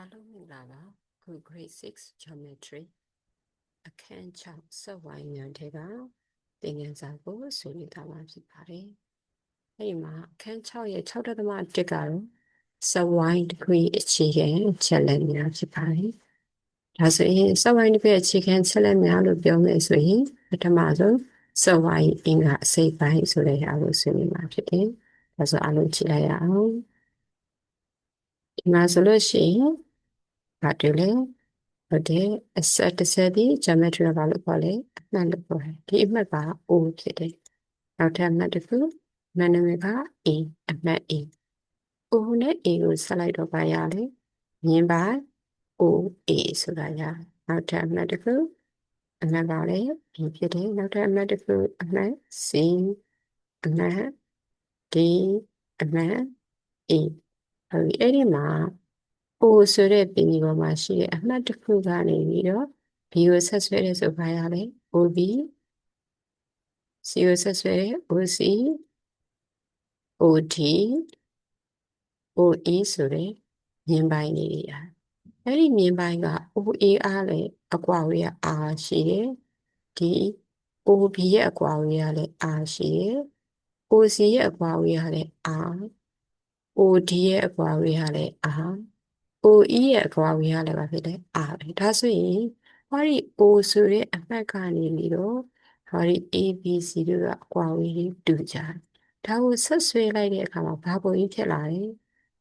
အားလုံးမင်္ဂလာပါခု grade 6 geometry အခန်း6စက်ဝိုင်းများထဲကသင်ခန်းစာကိုဆွေးနွေးသွားမှာဖြစ်ပါတယ်။အဲဒီမှာအခန်း6ရဲ့6.1ကတော့စက်ဝိုင်းတစ်ခုအခြေခံချက်လက်များဖြစ်ပါတယ်။ဒါဆိုရင်စက်ဝိုင်းတစ်ခုအခြေခံချက်လက်များလို့ပြောမယ်ဆိုရင်ပထမဆုံးစက်ဝိုင်းအင်္ဂါအစိပ်ပိုင်းဆိုတဲ့ဟာကိုဆွေးနွေးမှာဖြစ်တယ်။ဒါဆိုအားလုံးကြည့်လိုက်ရအောင်။ဒီမှာဆိုလို့ရှိရင်ဘာတွေ့လဲဟုတ်တယ်အဆက်တစ်ဆက်ဒီ geometry ဘာလို့ခေါ်လဲအမှတ်လို့ခေါ်တယ်ဒီအမှတ်က O ဖြစ်တယ်နောက်ထပ်အမှတ်တစ်ခုမှတ်နံပါတ်က A အမှတ် A O နဲ့ A ကိုဆက်လိုက်တော့ဘာရလဲမြင်ပါ OA ဆိုတာရနောက်ထပ်အမှတ်တစ်ခုအမှတ်ပါလေ B ဖြစ်တယ်နောက်ထပ်အမှတ်တစ်ခုအမှတ် C အမှတ် D အမှတ် E ဟုတ်ပြီအဲ့ဒီမှာO ဆိုတဲ့ပင်ကြီးပေါ်မှာရှိတဲ့အမှတ်တစ်ခုကနေပြီးတော့ B ကိုဆက်ဆွဲရဲဆိုဘာရလဲ OB C ကိုဆက်ဆွဲရဲ OC OD OE ဆိုတဲ့မြင်ပိုင်းလေးတွေရတယ်။အဲ့ဒီမြင်ပိုင်းက OA အားလည်းအကွာအဝေးက R ရှိတယ်။ဒီ OB ရဲ့အကွာအဝေးကလည်း R ရှိတယ်။ OC ရဲ့အကွာအဝေးကလည်း R OD ရဲ့အကွာအဝေးကလည်း R OE ရဲ့အကွာအဝေးကလည်းဘာဖြစ်လဲ R ပဲဒါဆိုရင်ဟောဒီ O ဆိုတဲ့အမှတ်ကနေပြီးတော့ဟောဒီ ABC တို့ကအကွာအဝေးလေးတူကြတယ်ဒါကိုဆက်ဆွဲလိုက်တဲ့အခါမှာဘာပုံကြီးဖြစ်လာလဲ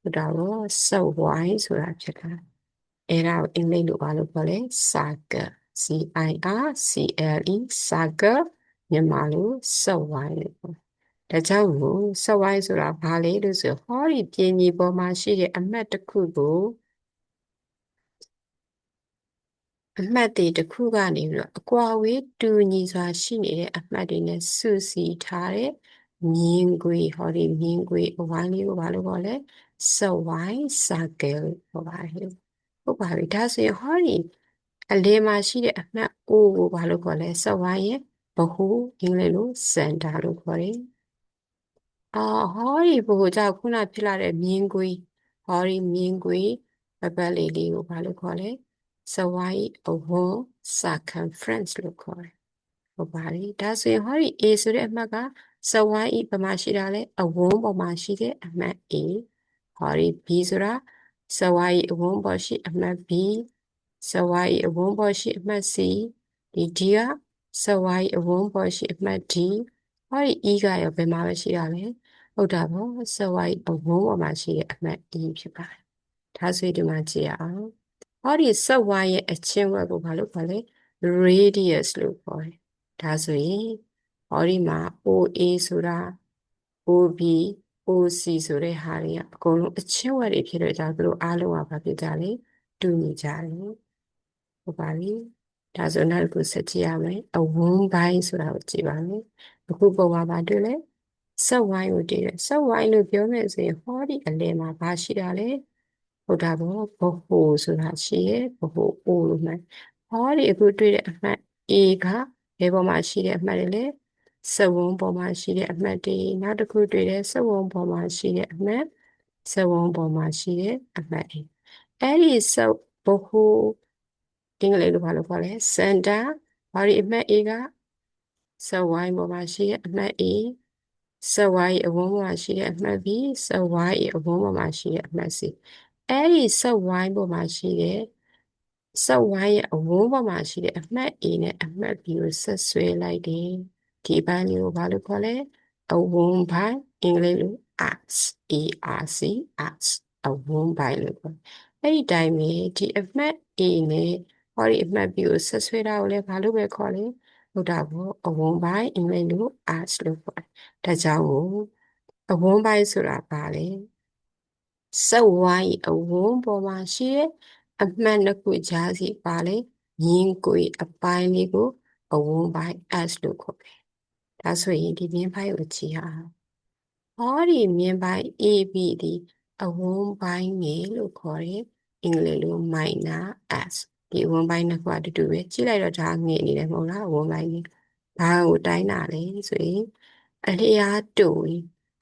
ဟိုဒါတော့ဆက်ဝိုင်းဆိုတာဖြစ်လာအဲ့ဒါကိုအင်္ဂလိပ်လိုဘာလို့ခေါ်လဲ circle CIRCLE circle မြန်မာလိုဆက်ဝိုင်းလို့ခေါ်ဒါကြောင့်မို့ဆက်ဝိုင်းဆိုတာဘာလဲလို့ဆိုဟောဒီပြင်ကြီးပေါ်မှာရှိတဲ့အမှတ်တစ်ခုကိုအမှတ်တွေတစ်ခုကနေပြီးတော့အကွာဝေးတူညီစွာရှိနေတဲ့အမှတ်တွေနဲ့စုစည်းထားတဲ့မြင်ကွေဟောဒီမြင်ကွေအဝိုင်းလေးကိုဘာလို့ခေါ်လဲစဝိုင်း circle ခေါ်ပါတယ်ဟုတ်ပါပြီဒါဆိုရင်ဟောဒီအလယ်မှာရှိတဲ့အမှတ် O ကိုဘာလို့ခေါ်လဲစဝိုင်းရဲ့ဗဟုအင်္ဂလိပ်လို center လို့ခေါ်တယ်ဟောဒီဗဟုကြောင့်ခုနဖြစ်လာတဲ့မြင်ကွေဟောဒီမြင်ကွေပတ်လေးလေးကိုဘာလို့ခေါ်လဲစဝိုင်းအဝန်း circumference လို့ခေါ်တယ်ဟုတ်ပါတယ်ဒါဆိုရင်ဟောဒီ A ဆိုတဲ့အမှတ်ကစဝိုင်းဤပမာရှိတာလဲအဝန်းပေါ်မှာရှိတဲ့အမှတ် A ဟောဒီ B ဆိုတာစဝိုင်းအဝန်းပေါ်ရှိအမှတ် B စဝိုင်းအဝန်းပေါ်ရှိအမှတ် C ဒီ D ကစဝိုင်းအဝန်းပေါ်ရှိအမှတ် D ဟောဒီ E ကရောဘယ်မှာပဲရှိတာလဲဟုတ်တာပေါ့စဝိုင်းအဝန်းပေါ်မှာရှိတဲ့အမှတ် E ဖြစ်ပါတယ်ဒါဆိုရင်ဒီမှာကြည့်ရအောင်ဟောဒီစက်ဝိုင်းရဲ့အချင်းဝက်ကိုဘာလို့ခေါ်လဲ radius လို့ခေါ်တယ်ဒါဆိုရင်ဟောဒီမှာ OA ဆိုတာ OB OC ဆိုတဲ့ဟာတွေကအကုန်လုံးအချင်းဝက်တွေဖြစ်တဲ့ကြောင့်သူတို့အားလုံးကဘာဖြစ်ကြလဲတူညီကြတယ်ဟုတ်ပါပြီဒါဆိုနောက်တစ်ခုဆက်ကြည့်ရမယ်အဝန်းပိုင်းဆိုတာကိုကြည့်ပါမယ်အခုပုံမှာဘာတွေ့လဲစက်ဝိုင်းကိုတွေ့တယ်စက်ဝိုင်းလို့ပြောမယ်ဆိုရင်ဟောဒီအလယ်မှာဘာရှိတာလဲဟုတ်တာပေါ့ဗဟိုဆိုတာရှိရဲ့ဗဟို O လို့မှတ်ဟောဒီအခုတွေ့တဲ့အမှတ် A ကဘယ်ပေါ်မှာရှိတဲ့အမှတ်တွေလဲစက်ဝန်းပေါ်မှာရှိတဲ့အမှတ်တွေနောက်တစ်ခုတွေ့တဲ့စက်ဝန်းပေါ်မှာရှိတဲ့အမှတ်စက်ဝန်းပေါ်မှာရှိတဲ့အမှတ်တွေအဲ့ဒီစက်ဗဟိုအင်္ဂလိပ်လိုဘာလို့ခေါ်လဲ center ဘာဒီအမှတ် A ကစက်ဝိုင်းပေါ်မှာရှိတဲ့အမှတ် A စက်ဝိုင်းအဝန်းပေါ်မှာရှိတဲ့အမှတ် B စက်ဝိုင်းအဝန်းပေါ်မှာရှိတဲ့အမှတ် C အဲ့ဒီစက်ဝိုင်းပေါ်မှာရှိတဲ့စက်ဝိုင်းရဲ့အဝန်းပေါ်မှာရှိတဲ့အမှတ် A နဲ့အမှတ် B ကိုဆက်ဆွဲလိုက်တယ်ဒီဘန်းလေးကိုဘာလို့ခေါ်လဲအဝန်းပိုင်းအင်္ဂလိပ်လို arcs arcs အဝန်းပိုင်းလို့ခေါ်အဲ့ဒီတိုင်းပဲဒီအမှတ် A နဲ့ဟောဒီအမှတ် B ကိုဆက်ဆွဲတာကိုလည်းဘာလို့ပဲခေါ်လဲဟုတ်တာပေါ့အဝန်းပိုင်းအင်္ဂလိပ်လို arcs လို့ခေါ်တယ်ဒါကြောင့်အဝန်းပိုင်းဆိုတာဘာလဲစက်ဝိုင်းအဝန်းပေါ်မှာရှိတဲ့အမှတ်နှစ်ခုကြားစီပါလေမြင်ကွေအပိုင်းလေးကိုအဝန်းပိုင်း S လို့ခေါ်တယ်။ဒါဆိုရင်ဒီမြင်ပိုင်းကိုကြည့်ရအောင်။ဟောဒီမြင်ပိုင်း AB ဒီအဝန်းပိုင်းငယ်လို့ခေါ်တယ်။အင်္ဂလိပ်လို minor S ဒီအဝန်းပိုင်းနှစ်ခုအတူတူပဲကြည့်လိုက်တော့ဒါငယ်နေတယ်မဟုတ်လားအဝန်းပိုင်းကြီး။ဘာကိုတိုင်းတာလဲဆိုရင်အလျားတူ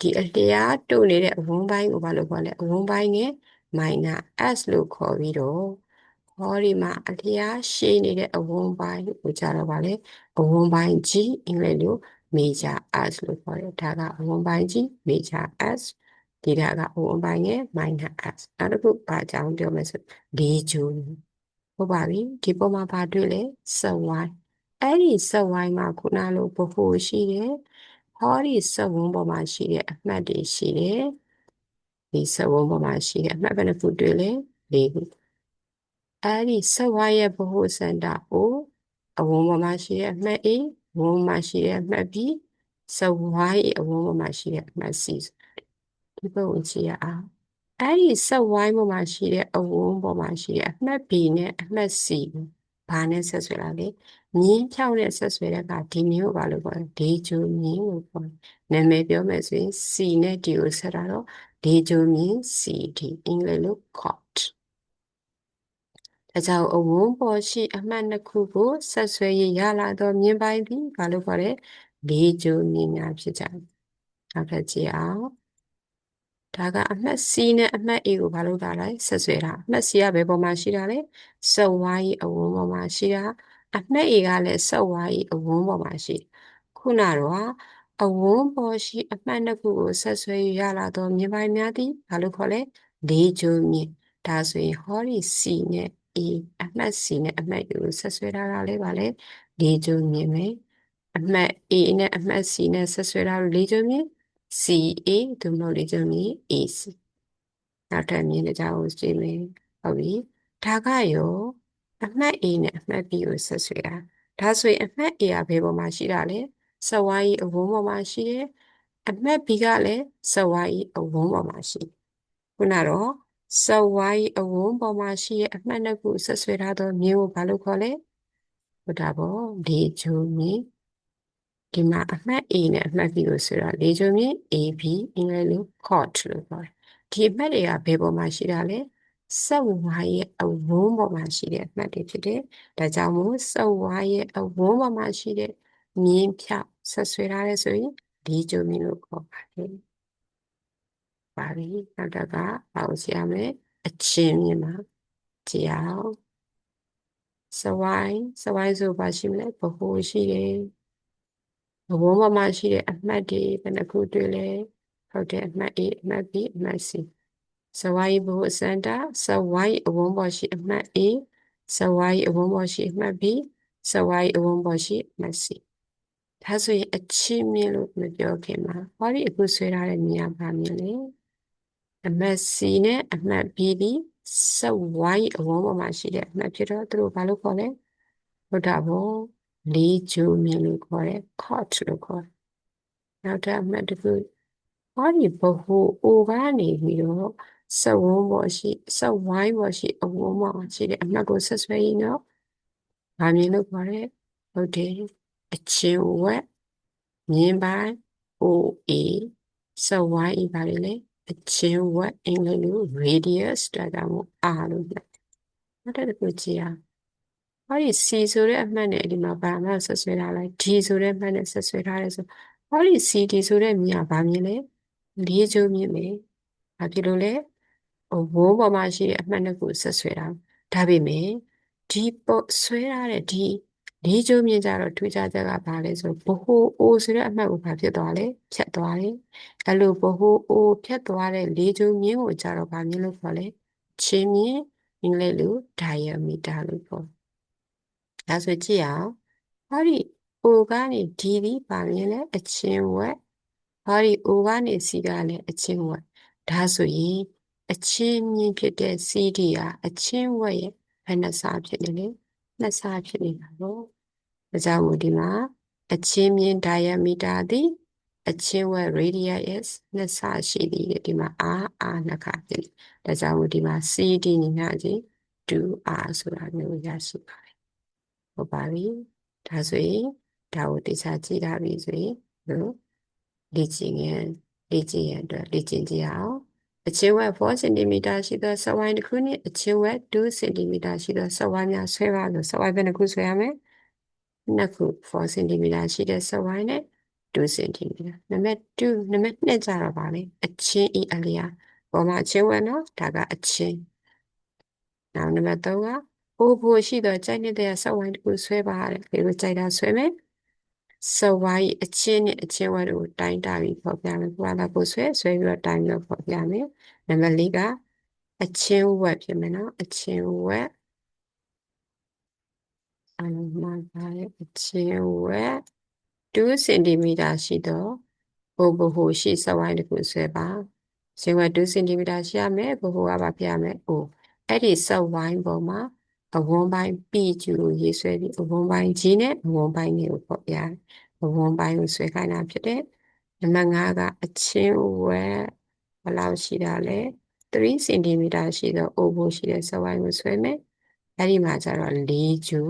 ဒီအလျားတူနေတဲ့အဝန်းပိုင်းကိုဘာလို့ခေါ်လဲအဝန်းပိုင်းငယ် minor s လို့ခေါ်ပြီးတော့ဟောဒီမှာအလျားရှည်နေတဲ့အဝန်းပိုင်းကိုကြတော့ဗာလေအဝန်းပိုင်း G အင်္ဂလိပ်လို major s လို့ခေါ်တယ်ဒါကအဝန်းပိုင်း G major s ဒီဒါကအဝန်းပိုင်းရဲ့ minor s နောက်တစ်ခုဘာကြောင့်ပြောမယ်ဆိုလေးကျိုးဟုတ်ပါပြီဒီပုံမှာဘာတွေ့လဲစက်ဝိုင်းအဲ့ဒီစက်ဝိုင်းမှာခုနလိုဘဟုရှိတယ်ဟောဒီစက်ဝန်းပေါ်မှာရှိတဲ့အမှတ်တွေရှိတယ်ဒီစက်ဝန်းပေါ်မှာရှိတဲ့အမှတ်ဘယ်နှခုတွေ့လဲလေးခုအဲ့ဒီစက်ဝိုင်းရဲ့ဗဟုစင်တာကိုအဝန်းပေါ်မှာရှိတဲ့အမှတ် A ဝန်းမှာရှိတဲ့အမှတ် B စက်ဝိုင်းအဝန်းပေါ်မှာရှိတဲ့အမှတ် C ဒီပုံကိုကြည့်ရအောင်အဲ့ဒီစက်ဝိုင်းပေါ်မှာရှိတဲ့အဝန်းပေါ်မှာရှိတဲ့အမှတ် B နဲ့အမှတ် C ကိုဘာနဲ့ဆက်ဆွဲလာလဲမြင်းဖြောင်းနဲ့ဆက်ဆွဲတဲ့အခါဒီမြင်းကိုဘာလို့ခေါ်လဲဒေဂျိုမြင်းကိုခေါ်နာမည်ပြောမယ်ဆိုရင် C နဲ့ D ကိုဆက်တာတော့ဒေဂျိုမြင်း CD အင်္ဂလိပ်လို cot ဒါကြောင့်အဝန်းပေါ်ရှိအမှတ်နှစ်ခုကိုဆက်ဆွဲရရလာတော့မြင်းပိုင်းသည်ဘာလို့ခေါ်လဲဒေဂျိုမြင်းများဖြစ်ကြတယ်နောက်ထပ်ကြည့်အောင်ဒါကအမှတ် C နဲ့အမှတ် A ကိုဘာလို့တာလဲဆက်ဆွဲတာအမှတ် C ကဘယ်ပေါ်မှာရှိတာလဲစက်ဝိုင်းအဝန်းပေါ်မှာရှိတာအမှတ် A ကလည်းစက်ဝိုင်းအဝန်းပေါ်မှာရှိခုနတော့အဝန်းပေါ်ရှိအမှတ်နှစ်ခုကိုဆက်ဆွဲရလာတော့မြင်ပိုင်းများသည်ဘာလို့ခေါ်လဲလေးကျိုးမြင်ဒါဆိုရင်ဟောဒီ C နဲ့ A အမှတ် C နဲ့အမှတ် A ကိုဆက်ဆွဲထားတာလေးပါလေလေးကျိုးမြင်မယ်အမှတ် A နဲ့အမှတ် C နဲ့ဆက်ဆွဲထားလို့လေးကျိုးမြင်CA သို့မဟုတ်လေကျွန်တော် AC နောက်ထပ်မြင်ကြအောင်ကြည့်မယ်ဟုတ်ပြီဒါကရောအမှတ် A နဲ့အမှတ် B ကိုဆက်ဆွဲတာဒါဆိုရင်အမှတ် A ကဘယ်ပေါ်မှာရှိတာလဲစဝိုင်းအဝန်းပေါ်မှာရှိတယ်အမှတ် B ကလည်းစဝိုင်းအဝန်းပေါ်မှာရှိခုနတော့စဝိုင်းအဝန်းပေါ်မှာရှိတဲ့အမှတ်နှစ်ခုဆက်ဆွဲထားတော့မြင်းကိုဘာလို့ခေါ်လဲဟုတ်တာပေါ့ဒီဂျိုမြင်းဒီမှာအမှတ် A နဲ့အမှတ် B ကိုဆိုတော့လေးကျုံမြင့် AB အင်္ဂလိပ်လို cot လို့ခေါ်တယ်။ဒီအမှတ်တွေကဘယ်ပေါ်မှာရှိတာလဲ။စက်ဝါးရဲ့အဝန်းပေါ်မှာရှိတဲ့အမှတ်တွေဖြစ်တယ်။ဒါကြောင့်မို့စက်ဝါးရဲ့အဝန်းပေါ်မှာရှိတဲ့မြင်းဖြောက်ဆက်ဆွဲထားရဲဆိုရင်လေးကျုံမြင့်လို့ခေါ်ပါတယ်။ပါပြီ။နောက်တစ်ခါဘာလို့ရှိရမလဲ။အချင်းမြင့်မှာကြည့်အောင်။စဝိုင်းဆိုဘာရှိမလဲ။ဘဟုရှိတယ်။ဘဝပေါ်မှာရှိတဲ့အမှတ်တွေဘယ်နှခုတွေ့လဲဟုတ်တယ်အမှတ် A အမှတ် B အမှတ် C စဝိုင်းဘုအစန္ဒစဝိုင်းအဝန်းပေါ်ရှိအမှတ် A စဝိုင်းအဝန်းပေါ်ရှိအမှတ် B စဝိုင်းအဝန်းပေါ်ရှိအမှတ် C ဒါဆိုရင်အချင်းမြင့်လို့မပြောခင်မှာဟောဒီအခုဆွဲထားတဲ့မြင်ရပါမြင်လေအမှတ် C နဲ့အမှတ် B ဒီစဝိုင်းအဝန်းပေါ်မှာရှိတဲ့အမှတ်ဖြစ်တော့သူတို့ဘာလို့ခေါ်လဲဟုတ်တာပေါ့လေးကျိုးမြင့်လို့ခေါ်တယ် cot လို့ခေါ်တယ်နောက်ထပ်အမှတ်တစ်ခုဟောဒီဘဟုအိုကနေပြီးတော့စက်ဝန်းပေါ်ရှိစက်ဝိုင်းပေါ်ရှိအဝန်းပေါ်ရှိတဲ့အမှတ်ကိုဆက်ဆွဲရင်တော့ဗာမြင်လို့ခေါ်တယ်ဟုတ်တယ်အချင်းဝက်မြင်းပိုင်း OA စက်ဝိုင်းဤပါလေလေအချင်းဝက်အင်္ဂလိပ်လို radius ဒါကြောင့်မို့ R လို့ပြောနောက်တစ်ခုကြည့်အောင်ဟောဒီ C ဆိုတဲ့အမှတ်နဲ့ဒီမှာဘာမှဆက်ဆွဲထားလိုက် D ဆိုတဲ့အမှတ်နဲ့ဆက်ဆွဲထားရဲဆိုဟောဒီ CD ဆိုတဲ့မြင်ကဘာမြင်လဲလေးကျိုးမြင်မယ်ဘာဖြစ်လို့လဲဝန်းပေါ်မှာရှိတဲ့အမှတ်နှစ်ခုဆက်ဆွဲတာဒါပေမဲ့ဒီပေါ်ဆွဲထားတဲ့ဒီလေးကျိုးမြင်ကြတော့ထူးခြားချက်ကဘာလဲဆိုဘဟုအိုဆိုတဲ့အမှတ်ကိုဘာဖြစ်သွားလဲဖြတ်သွားတယ်အဲ့လိုဘဟုအိုဖြတ်သွားတဲ့လေးကျိုးမြင်ကိုကြတော့ဘာမြင်လို့ခေါ်လဲချင်းမြင်အင်္ဂလိပ်လို diameter လို့ခေါ်ဒါဆိုကြည့်အောင်ဟောဒီ O ကနေ D ဒီပါမြင်လဲအချင်းဝက်ဟောဒီ O ကနေ C ကလည်းအချင်းဝက်ဒါဆိုရင်အချင်းမြင့်ဖြစ်တဲ့ CD ဟာအချင်းဝက်ရဲ့ဘယ်နှစားဖြစ်နေလဲနှစ်စားဖြစ်နေတာပေါ့ဒါကြောင့်မို့ဒီမှာအချင်းမြင့် diameter သည်အချင်းဝက် radius နှစ်စားရှိသည်ဒီမှာ R နှစ်ခါဖြစ်နေဒါကြောင့်မို့ဒီမှာ CD ညီမျှခြင်း 2R ဆိုတာမျိုးရရှိပါတယ်ဟုတ်ပါပြီဒါဆိုရင်ဒါကိုတိကျကြည့်ထားပြီဆိုရင်တို့လေ့ကျင့်ရအတွက်လေ့ကျင့်ကြည့်အောင်အချင်းဝက်4 cm ရှိသောစဝိုင်းတစ်ခုနှင့်အချင်းဝက်2 cm ရှိသောစဝိုင်းများဆွဲပါလို့စဝိုင်းဘယ်နှခုဆွဲရမလဲနှစ်ခု4 cm ရှိတဲ့စဝိုင်းနဲ့2 cm နံပါတ်2ကြတော့ပါလေအချင်းဤအလျား ပေါ်မှာအချင်းဝက်နော်ဒါကအချင်းနောက်နံပါတ်3ကအိုဖို့ရှိတော့ကြိုက်နေတဲ့စက်ဝိုင်းတစ်ခုဆွဲပါတဲ့ဒီလိုကြိုက်တာဆွဲမယ်စက်ဝိုင်းအချင်းနဲ့အချင်းဝက်တို့တိုင်းတာပြီးဖော်ပြမယ်ဘာသာကိုဆွဲပြီးတော့တိုင်းပြီးတော့ဖော်ပြမယ်နံပါတ်4ကအချင်းဝက်ဖြစ်မယ်နော်အချင်းဝက်မှာပါတဲ့အချင်းဝက်2 cm ရှိတော့ဘိုရှိစက်ဝိုင်းတစ်ခုဆွဲပါရှင်ဝက်2 cm ရှိရမယ်ဘိုကဘာဖြစ်ရမလဲအဲ့ဒီစက်ဝိုင်းပေါ်မှာအဝန်းပိုင်း P ကျူကိုရေးဆွဲပြီးအဝန်းပိုင်း G နဲ့အဝန်းပိုင်းတွေကိုဖော်ပြတယ်အဝန်းပိုင်းကိုဆွဲခိုင်းတာဖြစ်တယ်နံပါတ်5ကအချင်းဝက်ဘယ်လောက်ရှိတာလဲ3 cm ရှိတော့အိုဘိုရှိတဲ့စက်ဝိုင်းကိုဆွဲမယ်အဲ့ဒီမှာကျတော့4ကျူ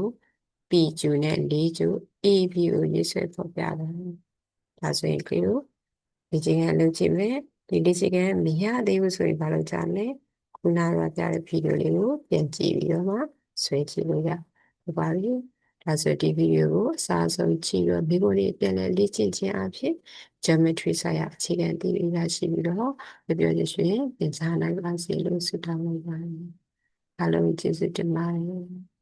P ကျူနဲ့4ကျူ AB ကိုရေးဆွဲဖော်ပြတယ်ဒါဆိုရင်ဒီလိုဒီချိန်ကလုပ်ကြည့်မယ်ဒီချိန်ကမရသေးဘူးဆိုရင်ဘာလုပ်ကြမလဲခုနကပြတဲ့ဗီဒီယိုလေးကိုပြန်ကြည့်ပြီးတော့မှဆွဲကြည့်လို့ရပါပြီဒါဆိုဒီဗီဒီယိုကိုအစားဆုံးကြည့်ပြီးတော့မိဖို့လေးပြန်လဲလေ့ကျင့်ခြင်းအဖြစ် geometry ဆိုင်ရာအခြေခံသိပြီးရရှိပြီးတော့ပြောရရှင်ပြန်စားနိုင်ပါစေလို့ဆုတောင်းလိုက်ပါတယ်အားလုံးကျေးဇူးတင်ပါတယ်